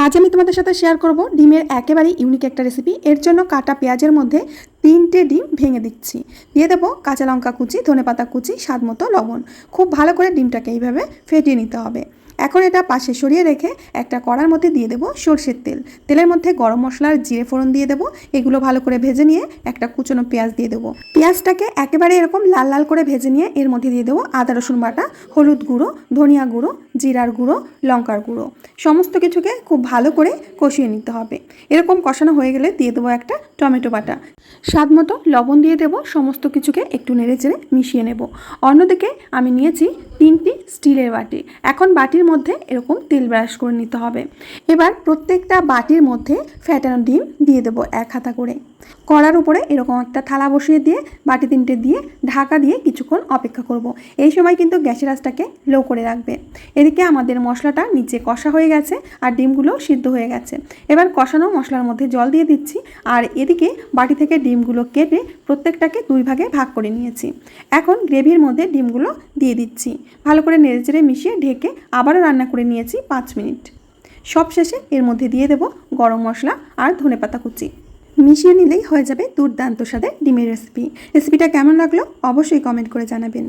আজ আমি তোমাদের সাথে শেয়ার করব ডিমের একেবারে ইউনিক একটা রেসিপি। এর জন্য কাটা পেঁয়াজের মধ্যে 3টে ডিম ভেঙে দিচ্ছি, দিয়ে দেবো কাঁচা লঙ্কা কুচি, ধনেপাতা কুচি, স্বাদ মতো লবণ। খুব ভালো করে ডিমটাকে এইভাবে ফেটিয়ে নিতে হবে। এখন এটা পাশে সরিয়ে রেখে একটা কড়ার মধ্যে দিয়ে দেবো সর্ষের তেল। তেলের মধ্যে গরম মশলার জিরে ফোড়ন দিয়ে দেবো। এগুলো ভালো করে ভেজে নিয়ে একটা কুচনো পেঁয়াজ দিয়ে দেবো। পেঁয়াজটাকে একেবারে এরকম লাল লাল করে ভেজে নিয়ে এর মধ্যে দিয়ে দেবো আদা রসুন বাটা, হলুদ গুঁড়ো, ধনিয়া গুঁড়ো, জিরার গুঁড়ো, লঙ্কার গুঁড়ো। সমস্ত কিছুকে খুব ভালো করে কষিয়ে নিতে হবে। এরকম কষানো হয়ে গেলে দিয়ে দেবো একটা টমেটো বাটা, স্বাদ মতো লবণ দিয়ে দেবো। সমস্ত কিছুকে একটু নেড়ে চেড়ে মিশিয়ে নেব। অন্যদিকে আমি নিয়েছি 3টি স্টিলের বাটি। এখন বাটির মধ্যে এরকম তেল ব্রাশ করে নিতে হবে। এবার প্রত্যেকটা বাটির মধ্যে ফ্যাটানো ডিম দিয়ে দেবো 1 হাতা করে। কড়ার উপরে এরকম একটা থালা বসিয়ে দিয়ে বাটি 3টে দিয়ে ঢাকা দিয়ে কিছুক্ষণ অপেক্ষা করব। এই সময় কিন্তু গ্যাসের আঁচটাকে লো করে রাখবে। এদিকে আমাদের মশলাটা নিচে কষা হয়ে গেছে আর ডিমগুলো সিদ্ধ হয়ে গেছে। এবার কষানো মশলার মধ্যে জল দিয়ে দিচ্ছি আর এদিকে বাটি থেকে ডিমগুলো কেটে প্রত্যেকটাকে 2 ভাগে ভাগ করে নিয়েছি। এখন গ্রেভির মধ্যে ডিমগুলো দিয়ে দিচ্ছি। ভালো করে নেড়েচেড়ে মিশিয়ে ঢেকে আবারও রান্না করে নিয়েছি 5 মিনিট। সব শেষে এর মধ্যে দিয়ে দেব গরম মশলা আর ধনেপাতা কুচি। মিশিয়ে নিলেই হয়ে যাবে দুর্দান্ত স্বাদের ডিমের রেসিপি। রেসিপিটা কেমন লাগলো অবশ্যই কমেন্ট করে জানাবেন।